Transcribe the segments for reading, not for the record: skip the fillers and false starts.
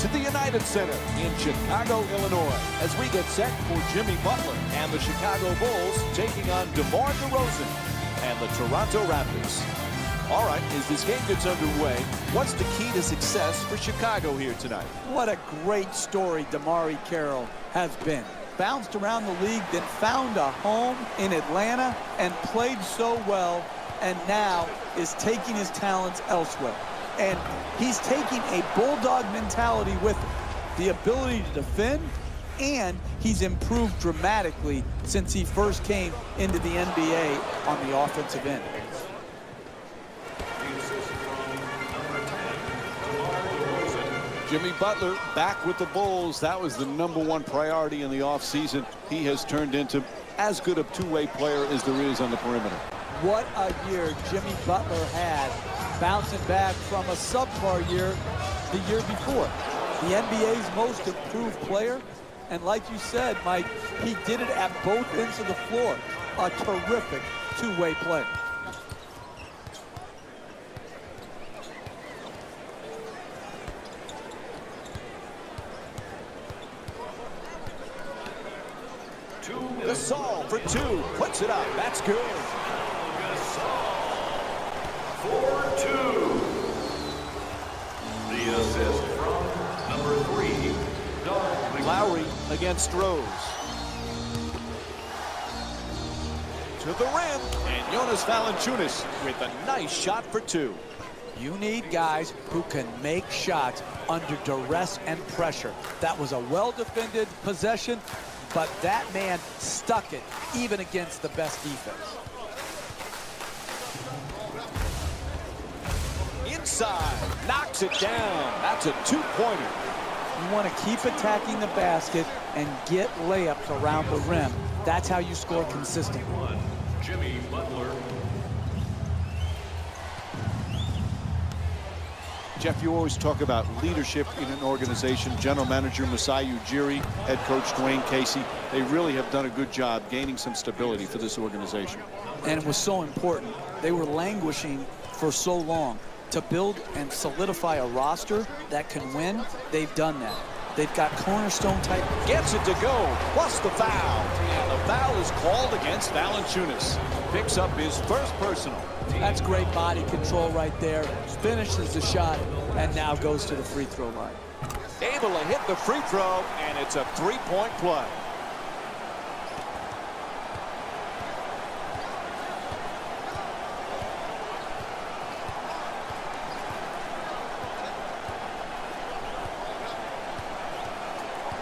to the United Center in Chicago, Illinois, as we get set for Jimmy Butler and the Chicago Bulls taking on DeMar DeRozan and the Toronto Raptors. All right, as this game gets underway, what's the key to success for Chicago here tonight? What a great story DeMar Carroll has been. Bounced around the league, then found a home in Atlanta and played so well, and now is taking his talents elsewhere. And he's taking a bulldog mentality with him, the ability to defend, and he's improved dramatically since he first came into the NBA on the offensive end. Jimmy Butler back with the Bulls. That was the #1 priority in the offseason. He has turned into as good a two-way player as there is on the perimeter. What a year Jimmy Butler had, bouncing back from a subpar year the year before. The NBA's most improved player, and like you said, Mike, he did it at both ends of the floor. A terrific two-way player. Gasol for two, puts it up, that's good. Gasol for two. The assist from number 3, Doug. Lowry against Rose. To the rim, and Jonas Valanciunas with a nice shot for two. You need guys who can make shots under duress and pressure. That was a well-defended possession, but that man stuck it even against the best defense. Inside, knocks it down. That's a two-pointer. You want to keep attacking the basket and get layups around the rim. That's how you score consistently. Jimmy Butler. Jeff, you always talk about leadership in an organization. General Manager Masai Ujiri, head coach Dwayne Casey, they really have done a good job gaining some stability for this organization. And it was so important. They were languishing for so long. To build and solidify a roster that can win, they've done that. They've got cornerstone type. Gets it to go, plus the foul. And the foul is called against Valanciunas. Picks up his first personal. That's great body control right there. Finishes the shot and now goes to the free throw line. Able to hit the free throw, and it's a three-point play.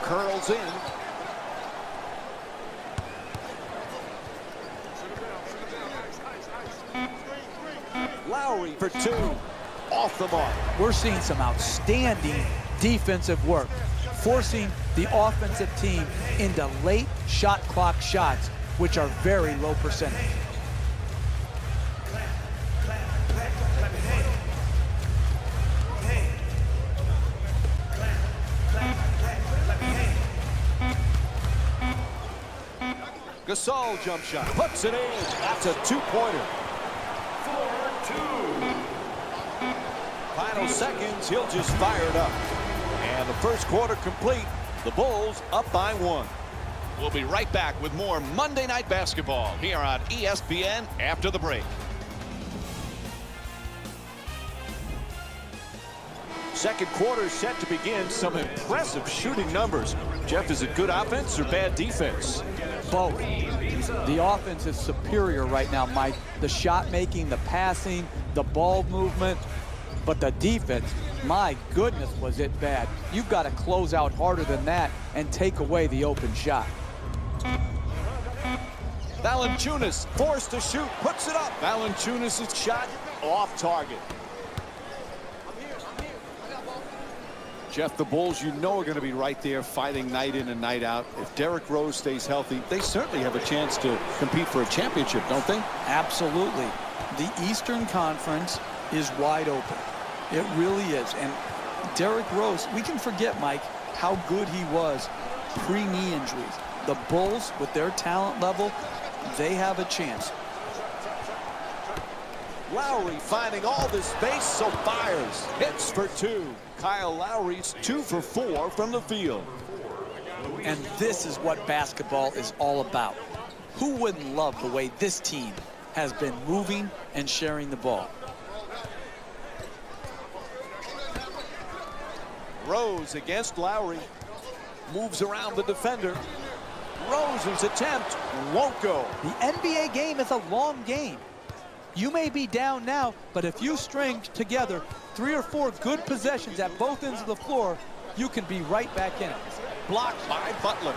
Curls in. Lowry for two. Off the mark. We're seeing some outstanding defensive work, forcing the offensive team into late shot clock shots, which are very low percentage. Gasol jump shot, puts it in. That's a two-pointer. Final seconds, he'll just fire it up. And the first quarter complete. The Bulls up by 1. We'll be right back with more Monday Night Basketball here on ESPN after the break. Second quarter set to begin. Some impressive shooting numbers. Jeff, is it good offense or bad defense? Both. The offense is superior right now, Mike. The shot making, the passing, the ball movement. But the defense, my goodness, was it bad. You've got to close out harder than that and take away the open shot. Valanciunas forced to shoot, puts it up. Valanciunas' shot off target. Jeff, the Bulls, you know, are going to be right there fighting night in and night out. If Derrick Rose stays healthy, they certainly have a chance to compete for a championship, don't they? Absolutely. The Eastern Conference is wide open. It really is. And Derrick Rose, we can forget, Mike, how good he was pre-knee injuries. The Bulls, with their talent level, they have a chance. Lowry finding all the space, so fires. Hits for two. Kyle Lowry's 2 for 4 from the field. And this is what basketball is all about. Who wouldn't love the way this team has been moving and sharing the ball? Rose against Lowry. Moves around the defender. Rose's attempt won't go. The NBA game is a long game. You may be down now, but if you string together 3 or 4 good possessions at both ends of the floor, you can be right back in it. Blocked by Butler.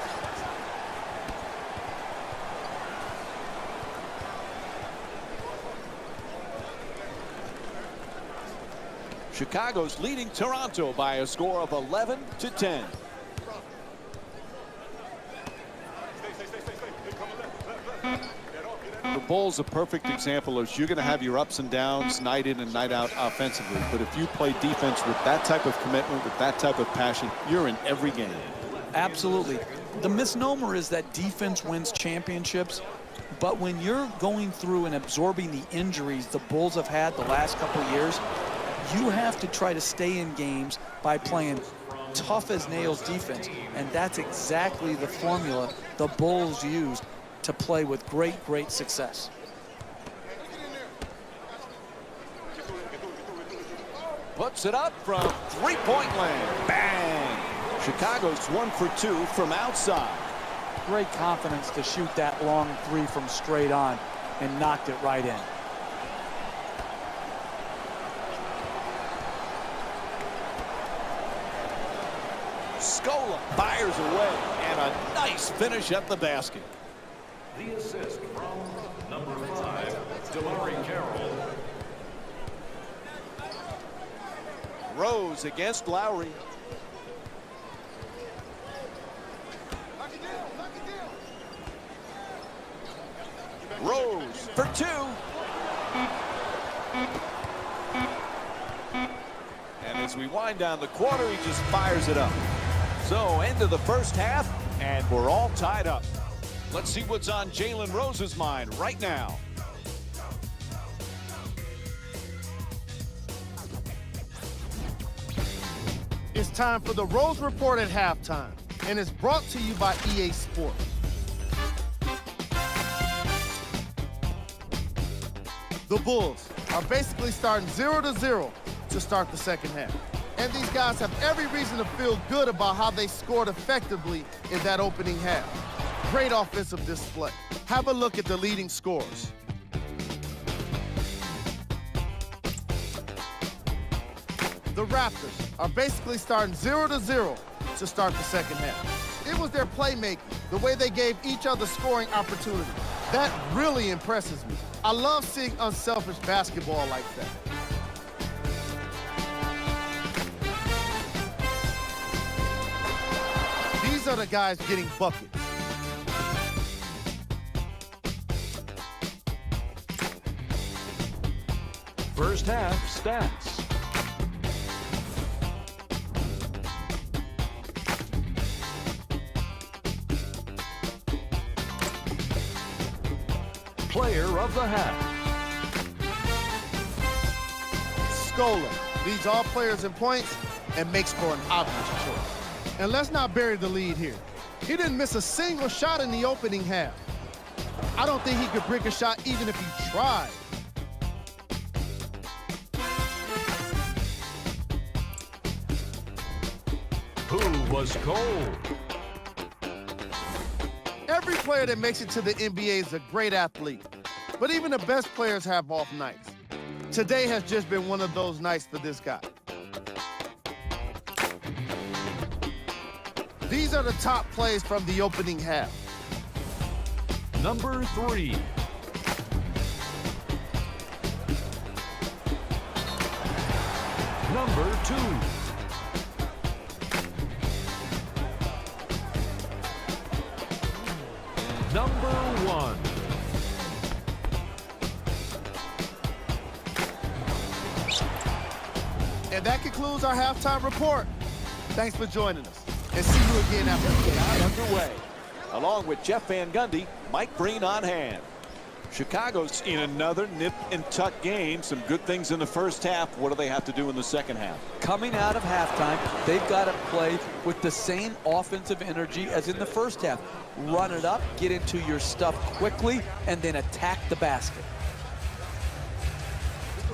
Chicago's leading Toronto by a score of 11-10. The Bulls a perfect example of you're going to have your ups and downs night in and night out offensively, but if you play defense with that type of commitment, with that type of passion, you're in every game. Absolutely. The misnomer is that defense wins championships, but when you're going through and absorbing the injuries the Bulls have had the last couple of years, you have to try to stay in games by playing tough as nails defense, and that's exactly the formula the Bulls used to play with great success. Puts it up from three-point land. Bang! Chicago's 1 for 2 from outside. Great confidence to shoot that long 3 from straight on and knocked it right in. Scola fires away, and a nice finish at the basket. The assist from number 5, DeMarre Carroll. Rose against Lowry. Rose for 2. And as we wind down the quarter, he just fires it up. So, end of the first half, and we're all tied up. Let's see what's on Jalen Rose's mind right now. It's time for the Rose Report at halftime, and it's brought to you by EA Sports. The Bulls are basically starting 0-0 to start the second half. And these guys have every reason to feel good about how they scored effectively in that opening half. Great offensive display. Have a look at the leading scorers. The Raptors are basically starting 0-0 to start the second half. It was their playmaking, the way they gave each other scoring opportunity. That really impresses me. I love seeing unselfish basketball like that. These are the guys getting buckets. First half stats. Player of the half. Scola leads all players in points and makes for an obvious choice. And let's not bury the lead here. He didn't miss a single shot in the opening half. I don't think he could break a shot even if he tried. Who was cold? Every player that makes it to the NBA is a great athlete, but even the best players have off nights. Today has just been one of those nights for this guy. These are the top plays from the opening half. Number 3. Number 2. Number 1. And that concludes our halftime report. Thanks for joining us, and see you again after the game. Underway, along with Jeff Van Gundy, Mike Breen on hand. Chicago's in another nip and tuck game. Some good things in the first half. What do they have to do in the second half? Coming out of halftime, they've got to play with the same offensive energy as in the first half. Run it up, get into your stuff quickly, and then attack the basket.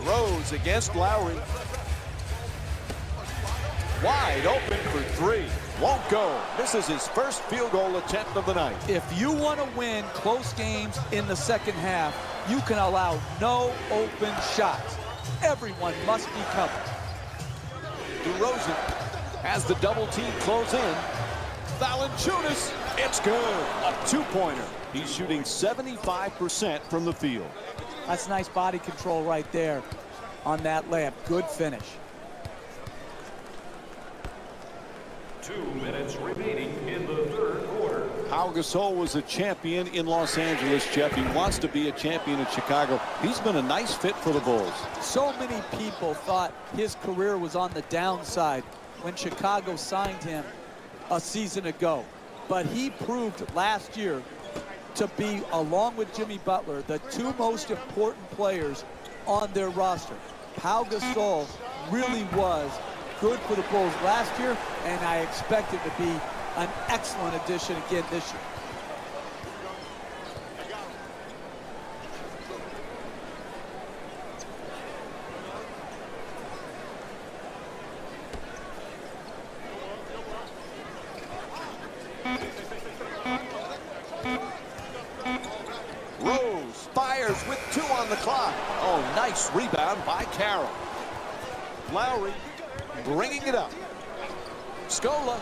Rose against Lowry. Wide open for three. Won't go. This is his first field goal attempt of the night. If you want to win close games in the second half, you can allow no open shots. Everyone must be covered. DeRozan has the double team close in. Valanciunas, it's good. A two-pointer. He's shooting 75% from the field. That's nice body control right there on that layup. Good finish. 2 minutes remaining in the third quarter. Pau Gasol was a champion in Los Angeles, Jeff. He wants to be a champion in Chicago. He's been a nice fit for the Bulls. So many people thought his career was on the downside when Chicago signed him a season ago. But he proved last year to be, along with Jimmy Butler, the two most important players on their roster. Pau Gasol really was good for the Bulls last year, and I expect him to be an excellent addition again this year. Rose fires with 2 on the clock. Oh, nice rebound by Carroll. Lowry bringing it up. Scola,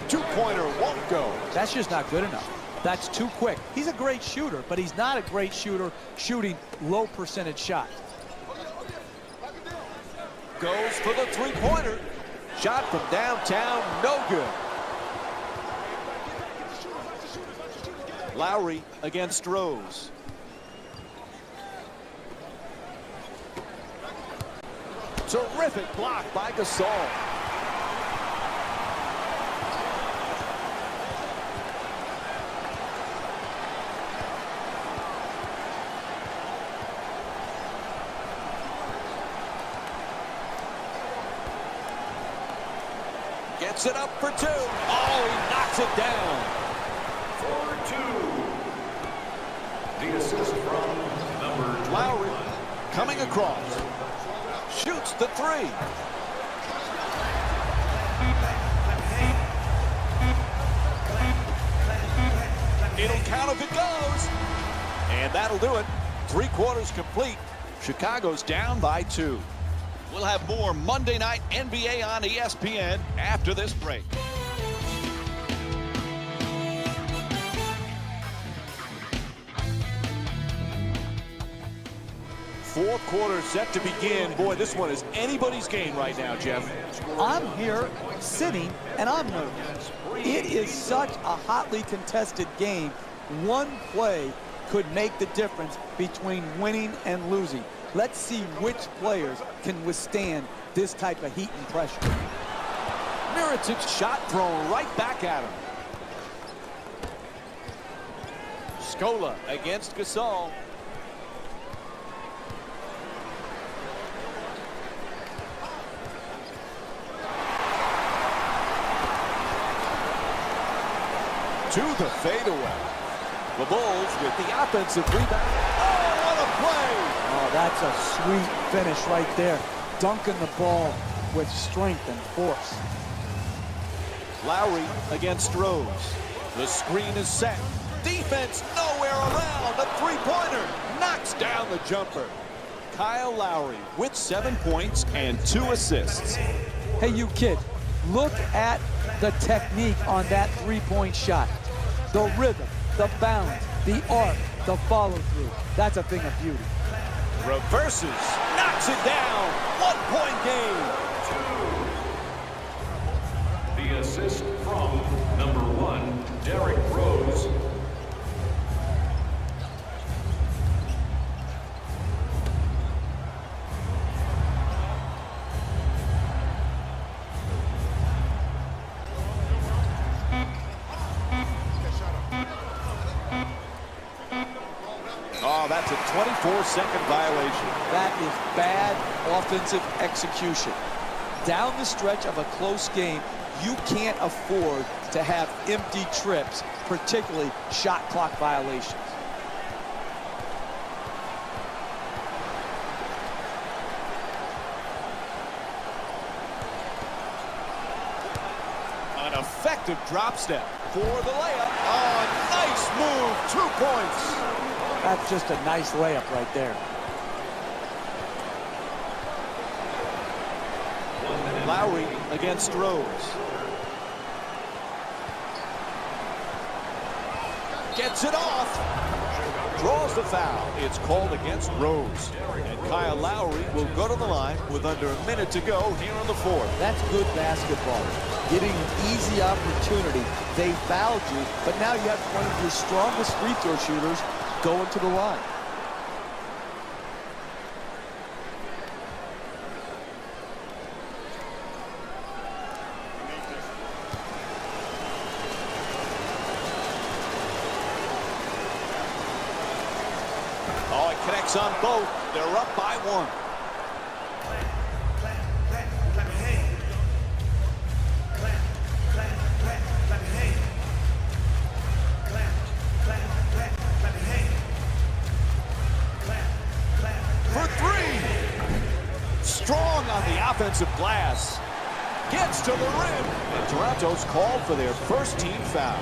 two-pointer won't go. That's just not good enough. That's too quick. He's a great shooter, but he's not a great shooter shooting low percentage shots. Goes for the three-pointer. Shot from downtown, no good. Lowry against Rose. Terrific block by Gasol. Gets it up for 2. Oh, he knocks it down. For 2. The assist from number Lowry coming across. Shoots the 3. It'll count if it goes. And that'll do it. 3 quarters complete. Chicago's down by 2. We'll have more Monday Night NBA on ESPN after this break. Fourth quarter set to begin. Boy, this one is anybody's game right now, Jeff. I'm here sitting and I'm nervous. It is such a hotly contested game. One play could make the difference between winning and losing. Let's see which players can withstand this type of heat and pressure. Mirotic's shot thrown right back at him. Scola against Gasol. To the fadeaway. The Bulls with the offensive rebound. Oh, what a play! Oh, that's a sweet finish right there. Dunking the ball with strength and force. Lowry against Rose. The screen is set. Defense nowhere around. A three-pointer knocks down the jumper. Kyle Lowry with 7 points and 2 assists. Hey, you kid, look at the technique on that three-point shot. The rhythm, the bounce, the arc, the follow-through. That's a thing of beauty. Reverses, knocks it down. 1-point game. The assist from number 1, Derrick Rose. Oh, that's a 24-second violation. That is bad offensive execution. Down the stretch of a close game, you can't afford to have empty trips, particularly shot clock violations. An effective drop step for the layup. Oh, nice move. 2 points. That's just a nice layup right there. Lowry against Rose. Gets it off. Draws the foul. It's called against Rose. And Kyle Lowry will go to the line with under a minute to go here in the fourth. That's good basketball. Getting an easy opportunity. They fouled you, but now you have one of your strongest free throw shooters going to the line. Oh, it connects on both. They're up by 1. For 3. Strong on the offensive glass. Gets to the rim. And Toronto's called for their first team foul.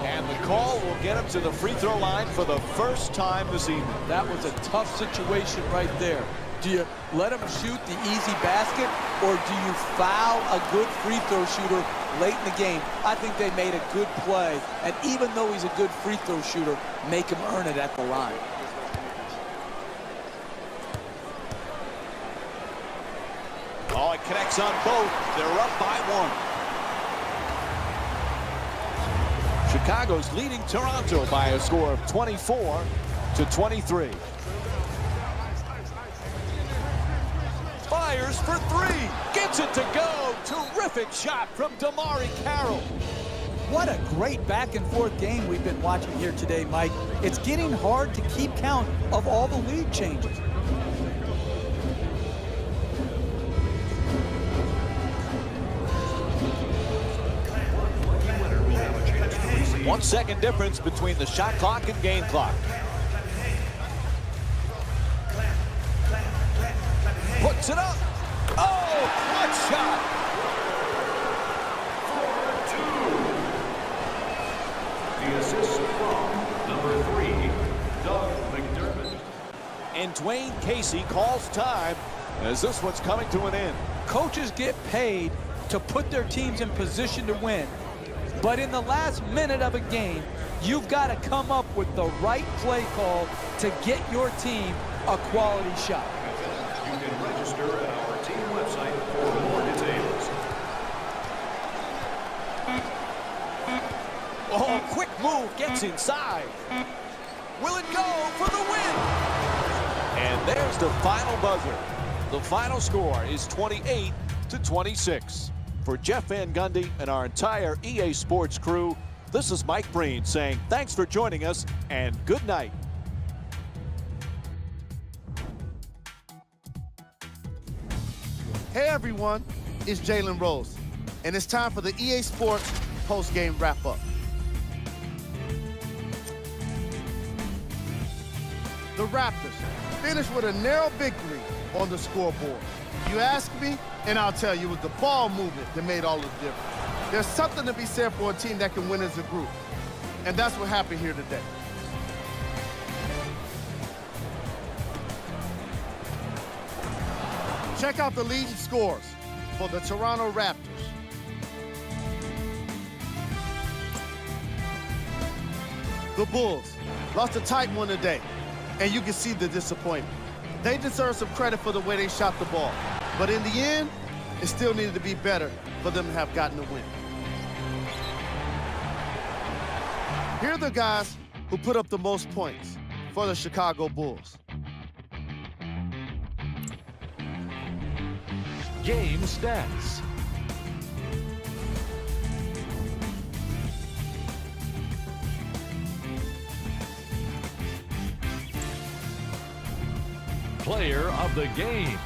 And the call will get him to the free throw line for the first time this evening. That was a tough situation right there. Do you let him shoot the easy basket, or do you foul a good free throw shooter late in the game? I think they made a good play, and even though he's a good free throw shooter, make him earn it at the line. Oh, it connects on both. They're up by 1. Chicago's leading Toronto by a score of 24-23. Fires for 3. Gets it to go. Terrific shot from Damari Carroll. What a great back-and-forth game we've been watching here today, Mike. It's getting hard to keep count of all the lead changes. One second difference between the shot clock and game clock. Puts it up. Oh, clutch shot. The assist from number 3, Doug McDermott. And Dwayne Casey calls time as this one's coming to an end. Coaches get paid to put their teams in position to win. But in the last minute of a game, you've got to come up with the right play call to get your team a quality shot. You can register at our team website for more details. Oh, quick move gets inside. Will it go for the win? And there's the final buzzer. The final score is 28-26. For Jeff Van Gundy and our entire EA Sports crew, this is Mike Breen saying thanks for joining us and good night. Hey everyone, it's Jalen Rose, and it's time for the EA Sports post-game wrap-up. The Raptors finished with a narrow victory on the scoreboard. You ask me, and I'll tell you, it was the ball movement that made all the difference. There's something to be said for a team that can win as a group, and that's what happened here today. Check out the leading scores for the Toronto Raptors. The Bulls lost a tight one today, and you can see the disappointment. They deserve some credit for the way they shot the ball, but in the end, it still needed to be better for them to have gotten the win. Here are the guys who put up the most points for the Chicago Bulls. Game stats. player of the game.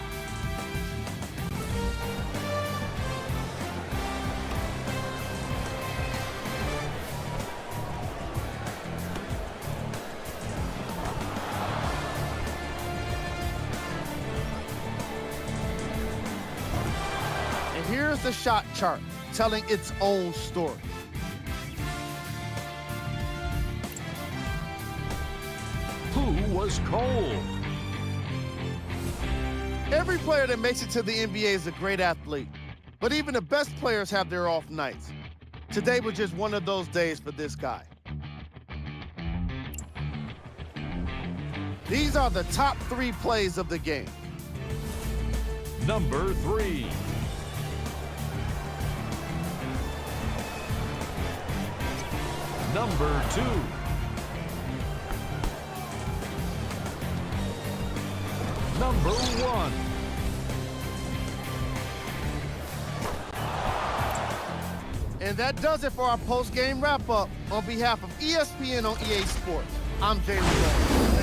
And here's the shot chart telling its own story. Who was cold? Every player that makes it to the NBA is a great athlete, but even the best players have their off nights. Today was just one of those days for this guy. These are the top 3 plays of the game. Number 3. Number 2. Number 1. And that does it for our post-game wrap-up. On behalf of ESPN on EA Sports, I'm James Jones.